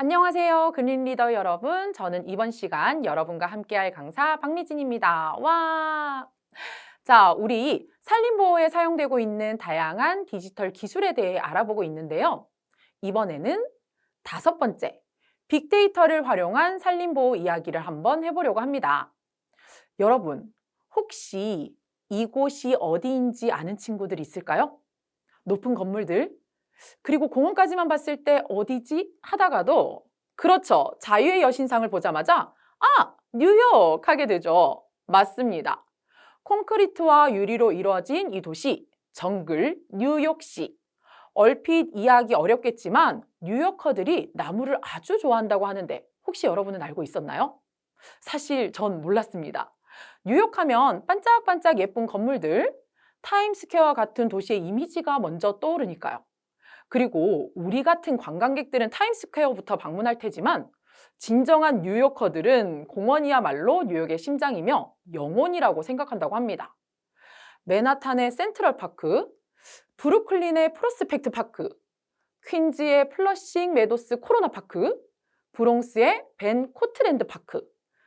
안녕하세요. 그린 리더 여러분. 저는 이번 시간 여러분과 함께할 강사 박미진입니다. 와! 자, 우리 산림보호에 사용되고 있는 다양한 디지털 기술에 대해 알아보고 있는데요. 이번에는 다섯 번째, 빅데이터를 활용한 산림보호 이야기를 한번 해보려고 합니다. 여러분, 혹시 이곳이 어디인지 아는 친구들 있을까요? 높은 건물들, 그리고 공원까지만 봤을 때 어디지? 하다가도 그렇죠. 자유의 여신상을 보자마자 아! 뉴욕! 하게 되죠. 맞습니다. 콘크리트와 유리로 이루어진 이 도시, 정글 뉴욕시. 얼핏 이해하기 어렵겠지만 뉴요커들이 나무를 아주 좋아한다고 하는데 혹시 여러분은 알고 있었나요? 사실 전 몰랐습니다. 뉴욕하면 반짝반짝 예쁜 건물들, 타임스퀘어와 같은 도시의 이미지가 먼저 떠오르니까요. 그리고 우리 같은 관광객들은 타임스퀘어부터 방문할 테지만 진정한 뉴요커들은 공원이야말로 뉴욕의 심장이며 영혼이라고 생각한다고 합니다. 맨하탄의 센트럴파크, 브루클린의 프로스펙트 파크, 퀸즈의 플러싱 메도스 코로나파크, 브롱스의 벤 코트랜드 파크,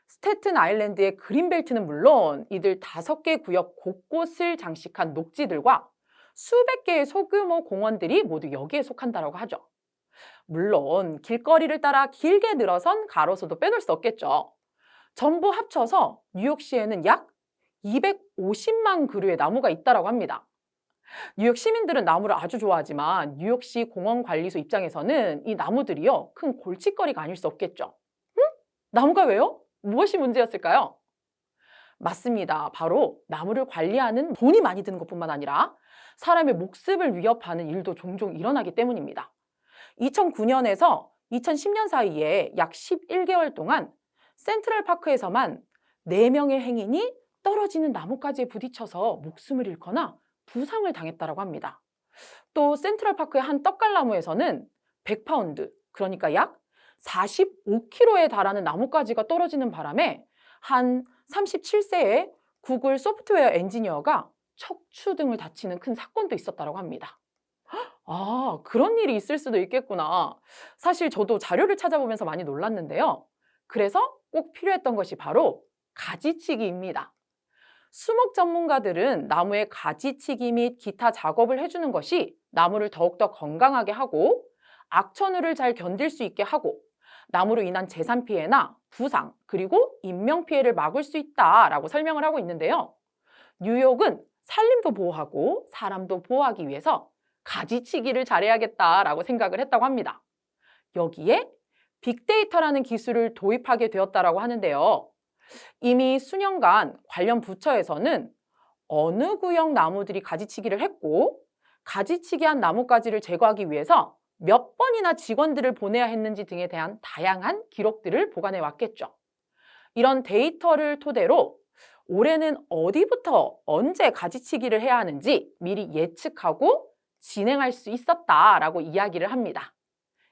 스태튼 아일랜드의 그린벨트는 물론 이들 5개 구역 곳곳을 장식한 녹지들과 수백 개의 소규모 공원들이 모두 여기에 속한다고 하죠. 물론 길거리를 따라 길게 늘어선 가로수도 빼놓을 수 없겠죠. 전부 합쳐서 뉴욕시에는 약 250만 그루의 나무가 있다고 합니다. 뉴욕 시민들은 나무를 아주 좋아하지만 뉴욕시 공원관리소 입장에서는 이 나무들이요, 큰 골칫거리가 아닐 수 없겠죠. 응? 나무가 왜요? 무엇이 문제였을까요? 맞습니다. 바로 나무를 관리하는 돈이 많이 드는 것뿐만 아니라 사람의 목숨을 위협하는 일도 종종 일어나기 때문입니다. 2009년에서 2010년 사이에 약 11개월 동안 센트럴파크에서만 4명의 행인이 떨어지는 나뭇가지에 부딪혀서 목숨을 잃거나 부상을 당했다고 합니다. 또 센트럴파크의 한 떡갈나무에서는 100파운드, 그러니까 약 45kg에 달하는 나뭇가지가 떨어지는 바람에 한 37세의 구글 소프트웨어 엔지니어가 척추 등을 다치는 큰 사건도 있었다고 합니다. 아, 그런 일이 있을 수도 있겠구나. 사실 저도 자료를 찾아보면서 많이 놀랐는데요. 그래서 꼭 필요했던 것이 바로 가지치기입니다. 수목 전문가들은 나무의 가지치기 및 기타 작업을 해주는 것이 나무를 더욱더 건강하게 하고 악천후를 잘 견딜 수 있게 하고 나무로 인한 재산 피해나 부상 그리고 인명 피해를 막을 수 있다라고 설명을 하고 있는데요. 뉴욕은 산림도 보호하고 사람도 보호하기 위해서 가지치기를 잘해야겠다라고 생각을 했다고 합니다. 여기에 빅데이터라는 기술을 도입하게 되었다라고 하는데요. 이미 수년간 관련 부처에서는 어느 구역 나무들이 가지치기를 했고 가지치기한 나뭇가지를 제거하기 위해서 몇 번이나 직원들을 보내야 했는지 등에 대한 다양한 기록들을 보관해 왔겠죠. 이런 데이터를 토대로 올해는 어디부터 언제 가지치기를 해야 하는지 미리 예측하고 진행할 수 있었다라고 이야기를 합니다.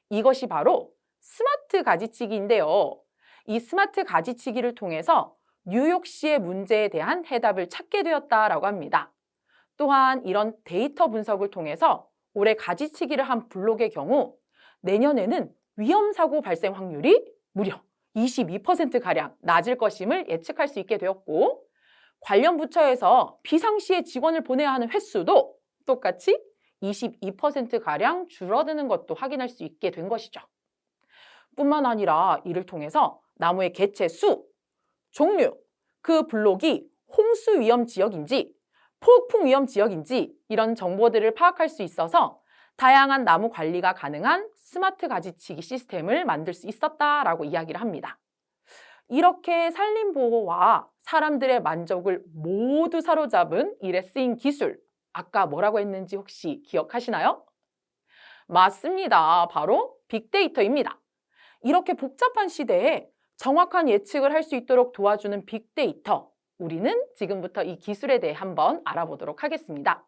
이것이 바로 스마트 가지치기인데요. 이 스마트 가지치기를 통해서 뉴욕시의 문제에 대한 해답을 찾게 되었다라고 합니다. 또한 이런 데이터 분석을 통해서 올해 가지치기를 한 블록의 경우 내년에는 위험사고 발생 확률이 무려 22%가량 낮을 것임을 예측할 수 있게 되었고 관련 부처에서 비상시에 직원을 보내야 하는 횟수도 똑같이 22%가량 줄어드는 것도 확인할 수 있게 된 것이죠. 뿐만 아니라 이를 통해서 나무의 개체 수, 종류, 그 블록이 홍수 위험 지역인지 폭풍 위험 지역인지 이런 정보들을 파악할 수 있어서 다양한 나무 관리가 가능한 스마트 가지치기 시스템을 만들 수 있었다라고 이야기를 합니다. 이렇게 산림보호와 사람들의 만족을 모두 사로잡은 일에 쓰인 기술, 아까 뭐라고 했는지 혹시 기억하시나요? 맞습니다. 바로 빅데이터입니다. 이렇게 복잡한 시대에 정확한 예측을 할 수 있도록 도와주는 빅데이터, 우리는 지금부터 이 기술에 대해 한번 알아보도록 하겠습니다.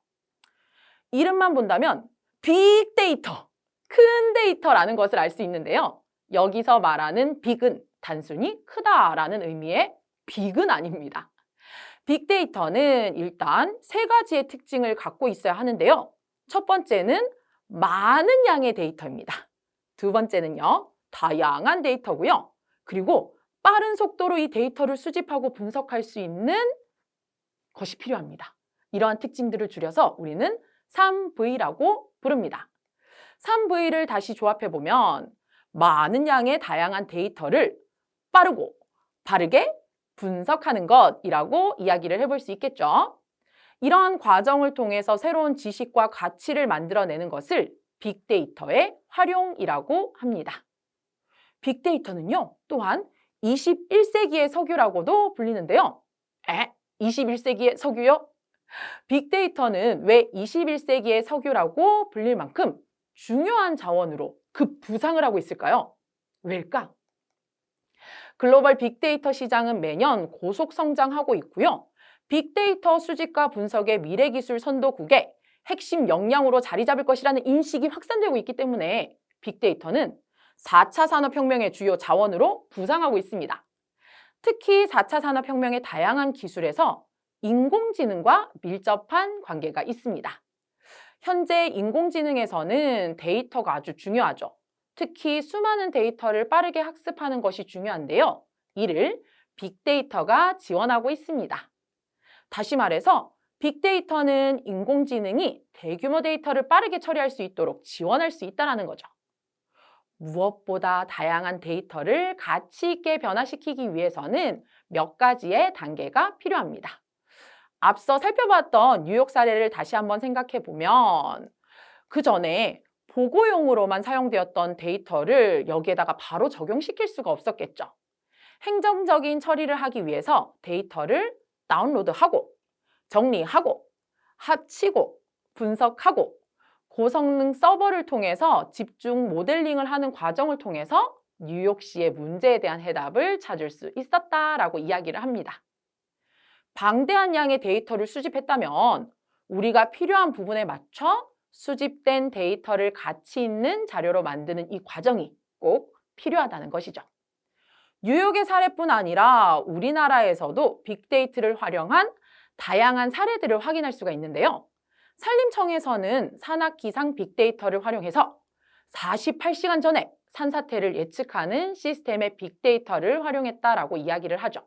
이름만 본다면 빅데이터, 큰 데이터라는 것을 알 수 있는데요. 여기서 말하는 빅은 단순히 크다라는 의미의 빅은 아닙니다. 빅데이터는 일단 3가지의 특징을 갖고 있어야 하는데요. 첫 번째는 많은 양의 데이터입니다. 두 번째는요, 다양한 데이터고요. 그리고 빠른 속도로 이 데이터를 수집하고 분석할 수 있는 것이 필요합니다. 이러한 특징들을 줄여서 우리는 3V라고 부릅니다. 3V를 다시 조합해보면 많은 양의 다양한 데이터를 빠르고 바르게 분석하는 것이라고 이야기를 해볼 수 있겠죠. 이러한 과정을 통해서 새로운 지식과 가치를 만들어내는 것을 빅데이터의 활용이라고 합니다. 빅데이터는요, 또한 21세기의 석유라고도 불리는데요. 21세기의 석유요? 빅데이터는 왜 21세기의 석유라고 불릴 만큼 중요한 자원으로 급부상을 하고 있을까요? 왜일까? 글로벌 빅데이터 시장은 매년 고속 성장하고 있고요. 빅데이터 수집과 분석의 미래기술 선도국의 핵심 역량으로 자리 잡을 것이라는 인식이 확산되고 있기 때문에 빅데이터는 4차 산업혁명의 주요 자원으로 부상하고 있습니다. 특히 4차 산업혁명의 다양한 기술에서 인공지능과 밀접한 관계가 있습니다. 현재 인공지능에서는 데이터가 아주 중요하죠. 특히 수많은 데이터를 빠르게 학습하는 것이 중요한데요. 이를 빅데이터가 지원하고 있습니다. 다시 말해서 빅데이터는 인공지능이 대규모 데이터를 빠르게 처리할 수 있도록 지원할 수 있다는 거죠. 무엇보다 다양한 데이터를 가치 있게 변화시키기 위해서는 몇 가지의 단계가 필요합니다. 앞서 살펴봤던 뉴욕 사례를 다시 한번 생각해 보면 그 전에 보고용으로만 사용되었던 데이터를 여기에다가 바로 적용시킬 수가 없었겠죠. 행정적인 처리를 하기 위해서 데이터를 다운로드하고 정리하고 합치고 분석하고 고성능 서버를 통해서 집중 모델링을 하는 과정을 통해서 뉴욕시의 문제에 대한 해답을 찾을 수 있었다라고 이야기를 합니다. 방대한 양의 데이터를 수집했다면 우리가 필요한 부분에 맞춰 수집된 데이터를 가치 있는 자료로 만드는 이 과정이 꼭 필요하다는 것이죠. 뉴욕의 사례뿐 아니라 우리나라에서도 빅데이터를 활용한 다양한 사례들을 확인할 수가 있는데요. 산림청에서는 산악기상 빅데이터를 활용해서 48시간 전에 산사태를 예측하는 시스템의 빅데이터를 활용했다라고 이야기를 하죠.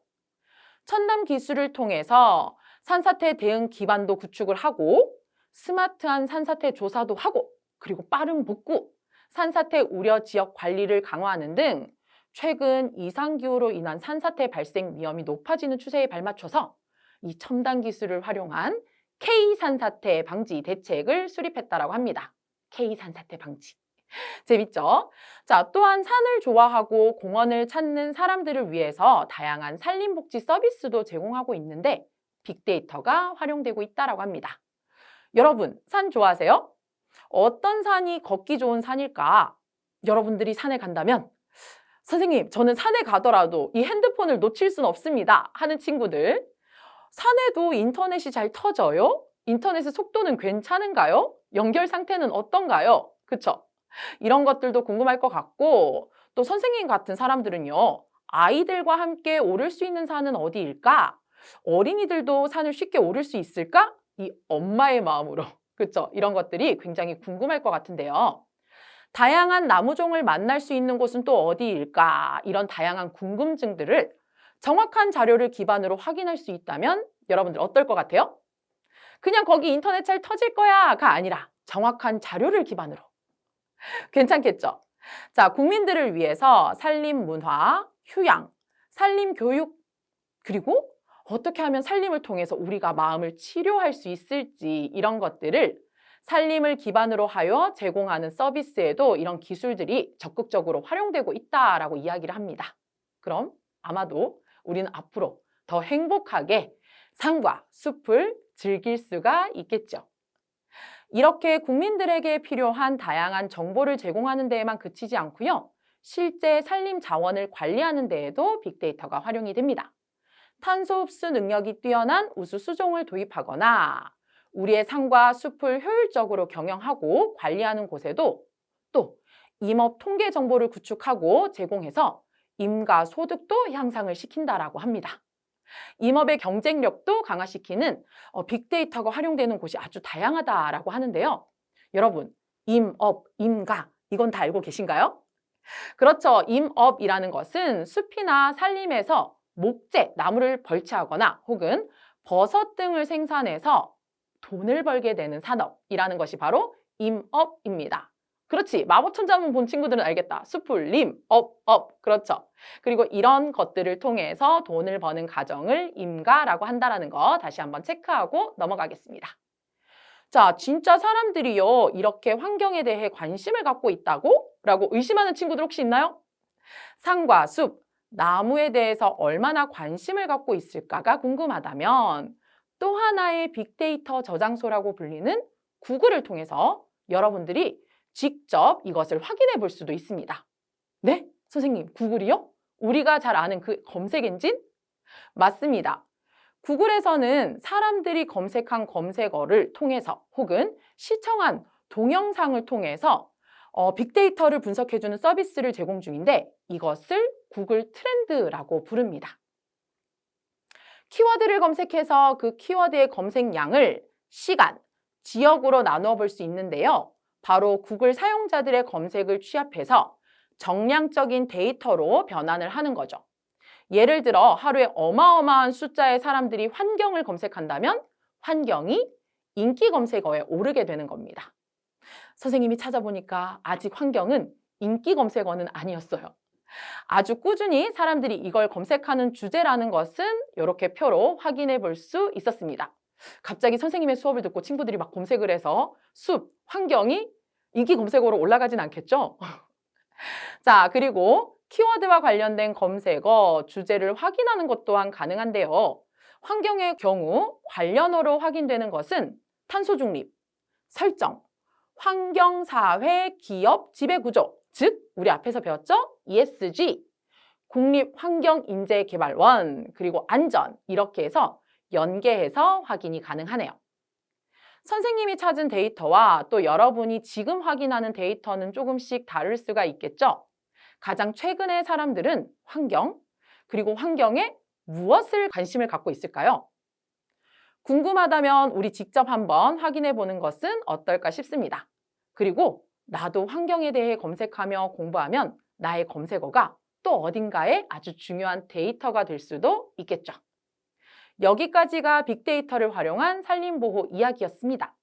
첨단 기술을 통해서 산사태 대응 기반도 구축을 하고 스마트한 산사태 조사도 하고 그리고 빠른 복구, 산사태 우려 지역 관리를 강화하는 등 최근 이상기후로 인한 산사태 발생 위험이 높아지는 추세에 발맞춰서 이 첨단 기술을 활용한 K-산사태 방지 대책을 수립했다라고 합니다. K-산사태 방지. 재밌죠? 자, 또한 산을 좋아하고 공원을 찾는 사람들을 위해서 다양한 산림복지 서비스도 제공하고 있는데 빅데이터가 활용되고 있다고 합니다. 여러분, 산 좋아하세요? 어떤 산이 걷기 좋은 산일까? 여러분들이 산에 간다면 선생님, 저는 산에 가더라도 이 핸드폰을 놓칠 수는 없습니다 하는 친구들, 산에도 인터넷이 잘 터져요? 인터넷의 속도는 괜찮은가요? 연결 상태는 어떤가요? 그쵸? 이런 것들도 궁금할 것 같고 또 선생님 같은 사람들은요. 아이들과 함께 오를 수 있는 산은 어디일까? 어린이들도 산을 쉽게 오를 수 있을까? 이 엄마의 마음으로 그렇죠? 이런 것들이 굉장히 궁금할 것 같은데요. 다양한 나무종을 만날 수 있는 곳은 또 어디일까? 이런 다양한 궁금증들을 정확한 자료를 기반으로 확인할 수 있다면 여러분들 어떨 것 같아요? 그냥 거기 인터넷 잘 터질 거야가 아니라 정확한 자료를 기반으로. 괜찮겠죠? 자, 국민들을 위해서 산림 문화, 휴양, 산림 교육, 그리고 어떻게 하면 산림을 통해서 우리가 마음을 치료할 수 있을지 이런 것들을 산림을 기반으로 하여 제공하는 서비스에도 이런 기술들이 적극적으로 활용되고 있다라고 이야기를 합니다. 그럼 아마도 우리는 앞으로 더 행복하게 산과 숲을 즐길 수가 있겠죠. 이렇게 국민들에게 필요한 다양한 정보를 제공하는 데에만 그치지 않고요. 실제 산림 자원을 관리하는 데에도 빅데이터가 활용이 됩니다. 탄소 흡수 능력이 뛰어난 우수 수종을 도입하거나 우리의 산과 숲을 효율적으로 경영하고 관리하는 곳에도 또 임업 통계 정보를 구축하고 제공해서 임가 소득도 향상을 시킨다라고 합니다. 임업의 경쟁력도 강화시키는 빅데이터가 활용되는 곳이 아주 다양하다라고 하는데요. 여러분, 임업, 임가 이건 다 알고 계신가요? 그렇죠. 임업이라는 것은 숲이나 산림에서 목재, 나무를 벌채하거나 혹은 버섯 등을 생산해서 돈을 벌게 되는 산업이라는 것이 바로 임업입니다. 그렇지. 마법천자문 본 친구들은 알겠다. 숲을 림, 업. 그렇죠. 그리고 이런 것들을 통해서 돈을 버는 가정을 임가라고 한다는 거 다시 한번 체크하고 넘어가겠습니다. 자, 진짜 사람들이요, 이렇게 환경에 대해 관심을 갖고 있다고? 라고 의심하는 친구들 혹시 있나요? 산과 숲, 나무에 대해서 얼마나 관심을 갖고 있을까가 궁금하다면 또 하나의 빅데이터 저장소라고 불리는 구글을 통해서 여러분들이 직접 이것을 확인해 볼 수도 있습니다. 네? 선생님, 구글이요? 우리가 잘 아는 그 검색 엔진? 맞습니다. 구글에서는 사람들이 검색한 검색어를 통해서 혹은 시청한 동영상을 통해서 빅데이터를 분석해주는 서비스를 제공 중인데 이것을 구글 트렌드라고 부릅니다. 키워드를 검색해서 그 키워드의 검색량을 시간, 지역으로 나누어 볼 수 있는데요. 바로 구글 사용자들의 검색을 취합해서 정량적인 데이터로 변환을 하는 거죠. 예를 들어 하루에 어마어마한 숫자의 사람들이 환경을 검색한다면 환경이 인기 검색어에 오르게 되는 겁니다. 선생님이 찾아보니까 아직 환경은 인기 검색어는 아니었어요. 아주 꾸준히 사람들이 이걸 검색하는 주제라는 것은 이렇게 표로 확인해 볼 수 있었습니다. 갑자기 선생님의 수업을 듣고 친구들이 막 검색을 해서 숲, 환경이 인기 검색어로 올라가진 않겠죠? 자, 그리고 키워드와 관련된 검색어, 주제를 확인하는 것 또한 가능한데요. 환경의 경우 관련어로 확인되는 것은 탄소 중립, 설정, 환경, 사회, 기업, 지배구조, 즉 우리 앞에서 배웠죠? ESG, 국립환경인재개발원, 그리고 안전 이렇게 해서 연계해서 확인이 가능하네요. 선생님이 찾은 데이터와 또 여러분이 지금 확인하는 데이터는 조금씩 다를 수가 있겠죠? 가장 최근의 사람들은 환경, 그리고 환경에 무엇을 관심을 갖고 있을까요? 궁금하다면 우리 직접 한번 확인해 보는 것은 어떨까 싶습니다. 그리고 나도 환경에 대해 검색하며 공부하면 나의 검색어가 또 어딘가에 아주 중요한 데이터가 될 수도 있겠죠. 여기까지가 빅데이터를 활용한 산림보호 이야기였습니다.